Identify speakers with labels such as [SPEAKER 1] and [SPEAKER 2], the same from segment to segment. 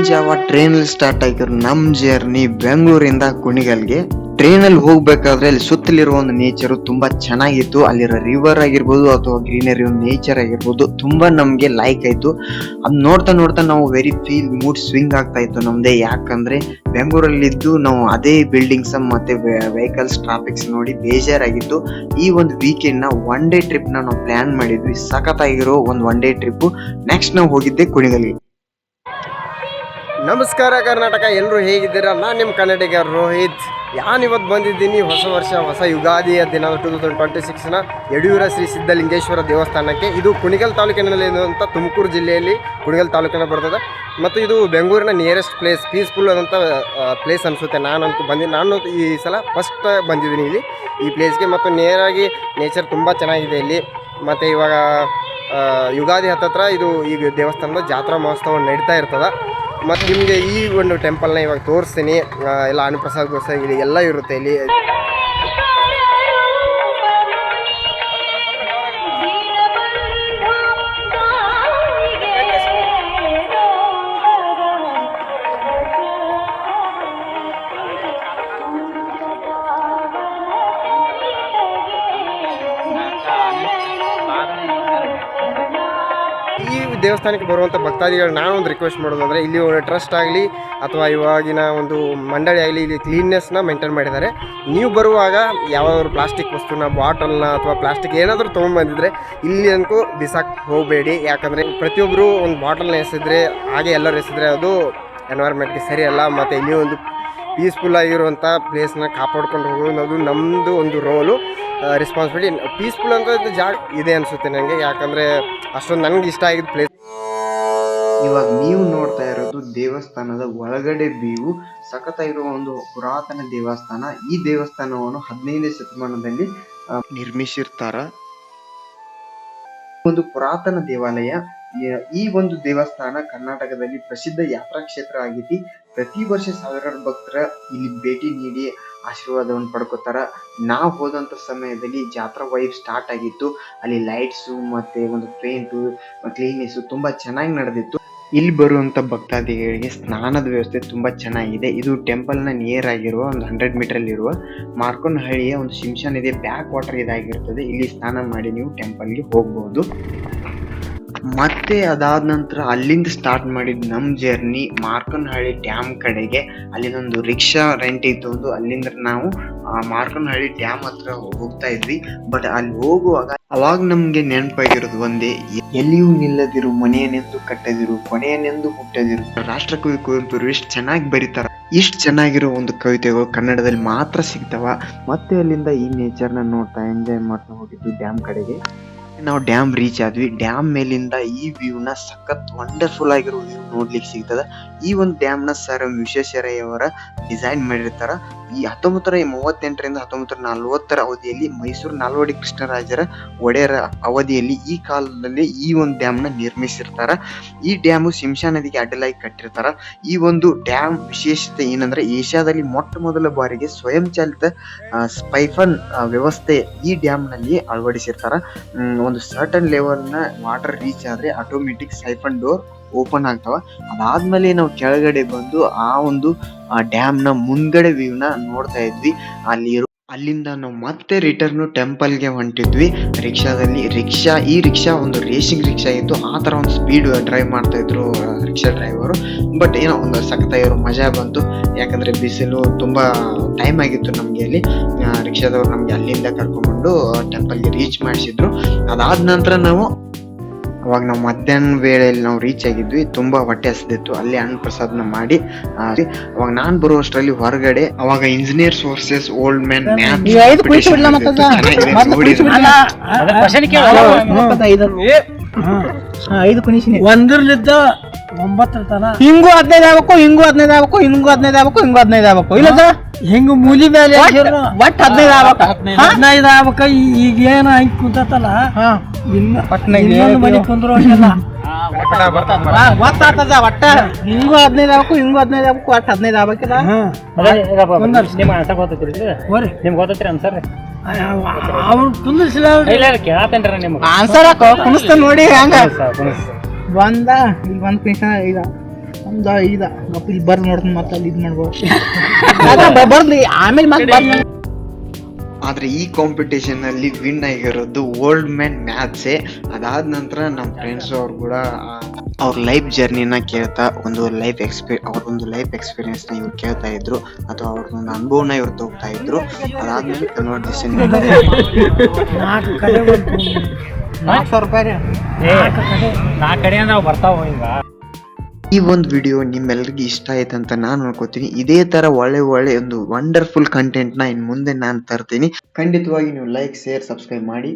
[SPEAKER 1] ಮುಂಜಾವ train ಅಲ್ಲಿ start ಆಗಿರೋ ನಮ್ ಜರ್ನಿ ಬೆಂಗಳೂರಿಂದ ಕುಣಿಗಲ್ಗೆ. ಟ್ರೈನ್ ಅಲ್ಲಿ ಹೋಗ್ಬೇಕಾದ್ರೆ ಅಲ್ಲಿ ಸುತ್ತಲಿರುವ ಒಂದು ನೇಚರ್ ತುಂಬಾ ಚೆನ್ನಾಗಿತ್ತು. ಅಲ್ಲಿರೋ ರಿವರ್ ಆಗಿರ್ಬೋದು ಅಥವಾ ಗ್ರೀನರಿ ನೇಚರ್ ಆಗಿರ್ಬೋದು ತುಂಬಾ ನಮ್ಗೆ ಲೈಕ್ ಆಯ್ತು. ಅದ್ ನೋಡ್ತಾ ನೋಡ್ತಾ ನಾವು ವೆರಿ ಫೀಲ್ ಮೂಡ್ ಸ್ವಿಂಗ್ ಆಗ್ತಾ ಇತ್ತು ನಮ್ದೇ. ಯಾಕಂದ್ರೆ ಬೆಂಗಳೂರಲ್ಲಿದ್ದು ನಾವು ಅದೇ ಬಿಲ್ಡಿಂಗ್ಸ್ ಮತ್ತೆ ವೆಹಿಕಲ್ಸ್ ಟ್ರಾಫಿಕ್ಸ್ ನೋಡಿ ಬೇಜಾರಾಗಿತ್ತು. ಈ ಒಂದು ವೀಕೆಂಡ್ ನ ಒನ್ ಡೇ ಟ್ರಿಪ್ ನಾವು ಪ್ಲಾನ್ ಮಾಡಿದ್ವಿ. ಸಖತ್ತಾಗಿರೋ ಒಂದು ಒನ್ ಡೇ ಟ್ರಿಪ್. ನೆಕ್ಸ್ಟ್ ನಾವು ಹೋಗಿದ್ದೆ ಕುಣಿಗಲ್ಗೆ.
[SPEAKER 2] ನಮಸ್ಕಾರ ಕರ್ನಾಟಕ, ಎಲ್ಲರೂ ಹೇಗಿದ್ದೀರಾ? ನಾನು ನಿಮ್ಮ ಕನ್ನಡಿಗ ರೋಹಿತ್. ಇವತ್ತು ಬಂದಿದ್ದೀನಿ ಹೊಸ ವರ್ಷ, ಹೊಸ ಯುಗಾದಿಯ ದಿನ 2026ನ ಯಡಿಯೂರ ಶ್ರೀ ಸಿದ್ಧಲಿಂಗೇಶ್ವರ ದೇವಸ್ಥಾನಕ್ಕೆ. ಇದು ಕುಣಿಗಲ್ ತಾಲೂಕಿನಲ್ಲಿ ಇರುವಂಥ ತುಮಕೂರು ಜಿಲ್ಲೆಯಲ್ಲಿ ಕುಣಿಗಲ್ ತಾಲೂಕಿನ ಬರ್ತದೆ. ಮತ್ತು ಇದು ಬೆಂಗಳೂರಿನ ನಿಯರೆಸ್ಟ್ ಪ್ಲೇಸ್, ಪೀಸ್ಫುಲ್ ಆದಂಥ ಪ್ಲೇಸ್ ಅನಿಸುತ್ತೆ. ನಾನು ಈ ಸಲ ಫಸ್ಟ್ ಬಂದಿದ್ದೀನಿ ಇಲ್ಲಿ ಈ ಪ್ಲೇಸ್ಗೆ. ಮತ್ತು ನೇರಾಗಿ ನೇಚರ್ ತುಂಬ ಚೆನ್ನಾಗಿದೆ ಇಲ್ಲಿ. ಮತ್ತು ಇವಾಗ ಯುಗಾದಿ ಹತ್ತತ್ರ ಇದು ಈಗ ದೇವಸ್ಥಾನದ ಜಾತ್ರಾ ಮಹೋತ್ಸವ ನಡೀತಾ ಇರ್ತದೆ. ಮತ್ತು ನಿಮಗೆ ಈ ಒಂದು ಟೆಂಪಲ್ನ ಇವಾಗ ತೋರಿಸ್ತೀನಿ. ಎಲ್ಲ ಅನ್ನಪ್ರಸಾದ ಇಲ್ಲಿ ಎಲ್ಲ ಇರುತ್ತೆ ಇಲ್ಲಿ. ಈ ದೇವಸ್ಥಾನಕ್ಕೆ ಬರುವಂಥ ಭಕ್ತಾದಿಗಳು ನಾನೊಂದು ರಿಕ್ವೆಸ್ಟ್ ಮಾಡೋದಂದರೆ, ಇಲ್ಲಿ ಒಂದು ಟ್ರಸ್ಟ್ ಆಗಲಿ ಅಥವಾ ಇವಾಗಿನ ಒಂದು ಮಂಡಳಿ ಆಗಲಿ ಇಲ್ಲಿ ಕ್ಲೀನ್ನೆಸ್ನ ಮೇಂಟೈನ್ ಮಾಡಿದ್ದಾರೆ. ನೀವು ಬರುವಾಗ ಯಾವುದಾದ್ರು ಪ್ಲಾಸ್ಟಿಕ್ ವಸ್ತುನ, ಬಾಟಲ್ನ ಅಥವಾ ಪ್ಲಾಸ್ಟಿಕ್ ಏನಾದರೂ ತೊಗೊಂಡ್ಬಂದಿದ್ರೆ ಇಲ್ಲಿ ಅನ್ಕೋ ಬಿಸಾಕ್ ಹೋಗಬೇಡಿ. ಯಾಕಂದರೆ ಪ್ರತಿಯೊಬ್ಬರು ಒಂದು ಬಾಟಲ್ನ ಎಸೆದ್ರೆ, ಹಾಗೆ ಎಲ್ಲರೂ ಎಸೆದ್ರೆ ಅದು ಎನ್ವೈರ್ಮೆಂಟ್ಗೆ ಸರಿಯಲ್ಲ. ಮತ್ತು ಇಲ್ಲಿ ಒಂದು ಪೀಸ್ಫುಲ್ ಆಗಿರುವಂಥ ಪ್ಲೇಸ್ನ ಕಾಪಾಡ್ಕೊಂಡು ಹೋಗೋದು ಅದು ನಮ್ಮದು ಒಂದು ರೋಲು, ರೆಸ್ಪಾನ್ಸಿಬಿಲಿಟಿ. ಪೀಸ್ಫುಲ್ ಅಂತ ಜಾಗ ಇದೆ ಅನಿಸುತ್ತೆ ನನಗೆ. ಯಾಕಂದರೆ ಅಷ್ಟೊಂದು ನನಗೆ ಇಷ್ಟ ಆಗಿದ್ದ ಪ್ಲೇಸ್.
[SPEAKER 1] ಇವಾಗ ನೀವು ನೋಡ್ತಾ ಇರೋದು ದೇವಸ್ಥಾನದ ಒಳಗಡೆ ವ್ಯೂ. ಸಖತ್ತಾಗಿರುವ ಒಂದು ಪುರಾತನ ದೇವಸ್ಥಾನ. ಈ ದೇವಸ್ಥಾನವನ್ನು 15ನೇ ಶತಮಾನದಲ್ಲಿ ನಿರ್ಮಿಸಿರ್ತಾರ. ಒಂದು ಪುರಾತನ ದೇವಾಲಯ. ಈ ಒಂದು ದೇವಸ್ಥಾನ ಕರ್ನಾಟಕದಲ್ಲಿ ಪ್ರಸಿದ್ಧ ಯಾತ್ರಾ ಕ್ಷೇತ್ರ ಆಗೈತಿ. ಪ್ರತಿ ವರ್ಷ ಸಾವಿರಾರು ಭಕ್ತರ ಇಲ್ಲಿ ಭೇಟಿ ನೀಡಿ ಆಶೀರ್ವಾದವನ್ನು ಪಡ್ಕೋತಾರ. ನಾವು ಹೋದಂಥ ಸಮಯದಲ್ಲಿ ಜಾತ್ರಾ ವೈಬ್ ಸ್ಟಾರ್ಟ್ ಆಗಿತ್ತು. ಅಲ್ಲಿ ಲೈಟ್ಸು ಮತ್ತೆ ಒಂದು ಪೇಂಟು, ಕ್ಲೀನೆಸ್ಸು ತುಂಬಾ ಚೆನ್ನಾಗಿ ನಡೆದಿತ್ತು. ಇಲ್ಲಿ ಬರುವಂತ ಭಕ್ತಾದಿಗಳಿಗೆ ಸ್ನಾನದ ವ್ಯವಸ್ಥೆ ತುಂಬಾ ಚೆನ್ನಾಗಿದೆ. ಇದು ಟೆಂಪಲ್ನ ನಿಯರ್ ಆಗಿರುವ ಒಂದು 100 ಮೀಟರ್ ಇರುವ ಮಾರ್ಕೋನಹಳ್ಳಿಯ ಒಂದು ಶಿಂಷಾನ್ ಇದೆ, ಬ್ಯಾಕ್ ವಾಟರ್ ಇದಾಗಿರ್ತದೆ. ಇಲ್ಲಿ ಸ್ನಾನ ಮಾಡಿ ನೀವು ಟೆಂಪಲ್ಗೆ ಹೋಗ್ಬಹುದು. ಮತ್ತೆ ಅದಾದ ನಂತರ ಅಲ್ಲಿಂದ ಸ್ಟಾರ್ಟ್ ಮಾಡಿದ್ ನಮ್ ಜರ್ನಿ ಮಾರ್ಕೋನಹಳ್ಳಿ ಡ್ಯಾಮ್ ಕಡೆಗೆ. ಅಲ್ಲಿಂದೊಂದು ರಿಕ್ಷಾ ರೆಂಟ್ ಇತ್ತು. ಅಲ್ಲಿಂದ ನಾವು ಮಾರ್ಕೋನಹಳ್ಳಿ ಡ್ಯಾಮ್ ಹತ್ರ ಹೋಗ್ತಾ ಇದ್ವಿ. ಬಟ್ ಅಲ್ಲಿ ಹೋಗುವಾಗ ಅವಾಗ ನಮ್ಗೆ ನೆನಪಾಗಿರೋದು ಒಂದೇ, ಎಲ್ಲಿಯೂ ನಿಲ್ಲದಿರು ಮನೆಯನೆಂದು ಕಟ್ಟದಿರು, ಕೊನೆಯನೆಂದು ಹುಟ್ಟದಿರು. ರಾಷ್ಟ್ರಕವಿ ಕುವೆಂಪು ಎಷ್ಟು ಚೆನ್ನಾಗಿ ಬರೀತಾರ. ಇಷ್ಟು ಚೆನ್ನಾಗಿರೋ ಒಂದು ಕವಿತೆಗಳು ಕನ್ನಡದಲ್ಲಿ ಮಾತ್ರ ಸಿಗ್ತಾವ. ಮತ್ತೆ ಅಲ್ಲಿಂದ ಈ ನೇಚರ್ನ ನೋಡ್ತಾ ಎಂಜಾಯ್ ಮಾಡ್ತಾ ಹೋಗಿದ್ವಿ ಡ್ಯಾಮ್ ಕಡೆಗೆ. ನಾವು ಡ್ಯಾಮ್ ರೀಚ್ ಆದ್ವಿ. ಡ್ಯಾಮ್ ಮೇಲಿಂದ ಈ ವ್ಯೂನ ಸಖತ್ ವಂಡರ್ಫುಲ್ ಆಗಿರೋ ವ್ಯೂ ನೋಡ್ಲಿಕ್ಕೆ ಸಿಗ್ತದ. ಈ ಒಂದು ಡ್ಯಾಮ್ ನ ಸರ್ ವಿಶ್ವೇಶ್ವರಯ್ಯ ಅವರ ಡಿಸೈನ್ ಮಾಡಿರ್ತಾರ. ಈ 1938ರಿಂದ 1940 ಅವಧಿಯಲ್ಲಿ ಮೈಸೂರು ನಾಲ್ವಡಿ ಕೃಷ್ಣರಾಜರ ಒಡೆಯರ ಅವಧಿಯಲ್ಲಿ ಈ ಕಾಲದಲ್ಲಿ ಈ ಒಂದು ಡ್ಯಾಮ್ ನ ನಿರ್ಮಿಸಿರ್ತಾರ. ಈ ಡ್ಯಾಮು ಶಿಂಷಾ ನದಿಗೆ ಅಡ್ಡಲಾಗಿ ಕಟ್ಟಿರ್ತಾರ. ಈ ಒಂದು ಡ್ಯಾಮ್ ವಿಶೇಷತೆ ಏನಂದ್ರೆ, ಏಷ್ಯಾದಲ್ಲಿ ಮೊಟ್ಟ ಮೊದಲ ಬಾರಿಗೆ ಸ್ವಯಂ ಚಾಲಿತ ಸ್ಪೈಫನ್ ವ್ಯವಸ್ಥೆ ಈ ಡ್ಯಾಮ್ ನಲ್ಲಿ ಅಳವಡಿಸಿರ್ತಾರ. ಒಂದು ಸರ್ಟನ್ ಲೆವೆಲ್ ನ ವಾಟರ್ ರೀಚ್ ಆದ್ರೆ ಆಟೋಮೆಟಿಕ್ ಸೈಫನ್ ಡೋರ್ ಓಪನ್ ಆಗ್ತಾವ. ಅದಾದ್ಮೇಲೆ ನಾವು ಕೆಳಗಡೆ ಬಂದು ಆ ಒಂದು ಡ್ಯಾಮ್ ನ ಮುಂದ್ಗಡೆ ವ್ಯೂ ನ ನೋಡ್ತಾ ಇದ್ವಿ. ಅಲ್ಲಿಂದ ನಾವು ಮತ್ತೆ ರಿಟರ್ನ್ ಟೆಂಪಲ್ಗೆ ಹೊಂಟಿದ್ವಿ ರಿಕ್ಷಾದಲ್ಲಿ. ಈ ರಿಕ್ಷಾ ಒಂದು ರೇಸಿಂಗ್ ರಿಕ್ಷಾ ಇತ್ತು. ಆ ತರ ಒಂದು ಸ್ಪೀಡ್ ಡ್ರೈವ್ ಮಾಡ್ತಾ ಇದ್ರು ರಿಕ್ಷಾ ಡ್ರೈವರು. ಬಟ್ ಏನೋ ಒಂದು ಸಖತ್ತಾಗಿರೋ ಮಜಾ ಬಂತು. ಯಾಕಂದ್ರೆ ಬಿಸಿಲು ತುಂಬಾ ಟೈಮ್ ಆಗಿತ್ತು ನಮ್ಗೆ. ಅಲ್ಲಿ ರಿಕ್ಷಾದವ್ರು ನಮ್ಗೆ ಅಲ್ಲಿಂದ ಕರ್ಕೊಂಡ್ಬಂದು ಟೆಂಪಲ್ಗೆ ರೀಚ್ ಮಾಡಿಸಿದ್ರು. ಅದಾದ ನಂತರ ಅವಾಗ ನಾವು ಮಧ್ಯಾಹ್ನ ವೇಳೆಯಲ್ಲಿ ನಾವು ರೀಚ್ ಆಗಿದ್ವಿ. ತುಂಬಾ ಹೊಟ್ಟೆ ಹಸಿದಿತ್ತು. ಅಲ್ಲಿ ಅನ್ನ ಪ್ರಸಾದನ ಮಾಡಿ ಅವಾಗ ನಾನ್ ಬರುವಷ್ಟರಲ್ಲಿ ಹೊರಗಡೆ ಅವಾಗ ಇಂಜಿನಿಯರ್ ಸೋರ್ಸಸ್ ಓಲ್ಡ್ ಮ್ಯಾನ್
[SPEAKER 3] ಒಂದರ್ಲಿದ್ದ 9 ತನ ಹಿಂಗೂ 15 ಆಗ್ಬೇಕು, ಹಿಂಗೂ 15 ಆಗ್ಬೇಕು, ಹಿಂಗೂ 15 ಆಗ್ಬೇಕು, ಹಿಂಗೂ 15 ಆಗ್ಬೇಕು. ಇಲ್ಲ ಹಿಂಗ ಮೂಲಿ ಮೇಲೆ ಒಟ್ಟು 15 ಆಗ್ಬೇಕು, 15 ಆಗ್ಬೇಕ. ಈಗ ಏನ ಹಿಂಗ್ ಕುಂತಲ್ಲ ಇನ್ನೊಂದು ಮನೆ ಕುಂದ್ರು ಗೊತ್ತಾಗ್ತದ. ಒಟ್ಟ ಹಿಂಗೂ 15 ಆಗ್ಬೇಕು, ಹಿಂಗೂ 15 ಆಗ್ಬೇಕು, ಒಟ್ಟು 15 ಆಗ್ಬೇಕಿಲ್ಲ. ನಿಮ್ಗೆ ಗೊತ್ತೈತ್ರಿ ಅನ್ಸರ್ ಅವ್ನು ಕುಂದಿಸಿಲ್ಲ ಕೇಳತ್ತೇನ್ರಿ ನಿಮ್ಗೆ ಆನ್ಸರ್ ಹಾಕೋ ಕುಣಿಸ್ತಾನ ನೋಡಿ. ಹಂಗ ಬಂದ ಈಗ 1 ನಿಮಿಷ ಈಗ ನಮ್ದು ಇದ ಗಪ್ಪ ಇಲ್ಲಿ ಬರ್ದು ನೋಡ್ತೀನಿ ಮತ್ತೆ ಅಲ್ಲಿ ಇದು ಮಾಡ್ಬೋದು ಬರ್ಲಿ ಆಮೇಲೆ ಮತ್ತೆ ಬರ್ಲಿ.
[SPEAKER 1] ಆದ್ರೆ ಈ ಕಾಂಪಿಟೇಷನ್ ಅಲ್ಲಿ ವಿನ್ ಆಗಿರೋದು ಓಲ್ಡ್ ಮ್ಯಾನ್ ಮ್ಯಾಥ್ಸೇ. ಅದಾದ ನಂತರ ನಮ್ಮ ಫ್ರೆಂಡ್ಸ್ ಅವ್ರು ಕೂಡ ಅವ್ರ ಲೈಫ್ ಜರ್ನಿನ ಕೇಳ್ತಾ ಅವ್ರದೊಂದು ಲೈಫ್ ಎಕ್ಸ್ಪೀರಿಯನ್ಸ್ ನ ಇವ್ರು ಕೇಳ್ತಾ ಇದ್ರು, ಅಥವಾ ಅವ್ರದೊಂದು ಅನುಭವನ ಇವ್ರು ತಗೋತಾ ಇದ್ರು. ಅದಾದ್ಮೇಲೆ ಕನ್ವರ್ಸೇಷನ್ ಈ ಒಂದು ವಿಡಿಯೋ ನಿಮ್ಮೆಲ್ಲರಿಗೂ ಇಷ್ಟ ಆಯ್ತು ಅಂತ ನಾನು ಅನ್ಕೋತೀನಿ. ಇದೇ ತರ ಒಳ್ಳೆ ಒಂದು ವಂಡರ್ಫುಲ್ ಕಂಟೆಂಟ್ ನ ಇನ್ ಮುಂದೆ ನಾನು ತರ್ತೀನಿ. ಖಂಡಿತವಾಗಿ ನೀವು ಲೈಕ್, ಶೇರ್, ಸಬ್ಸ್ಕ್ರೈಬ್ ಮಾಡಿ.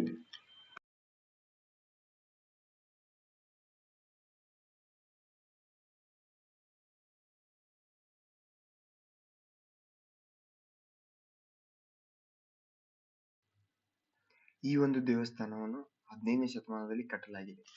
[SPEAKER 1] ಈ ಒಂದು ದೇವಸ್ಥಾನವನ್ನು 15ನೇ ಶತಮಾನದಲ್ಲಿ ಕಟ್ಟಲಾಗಿದೆ.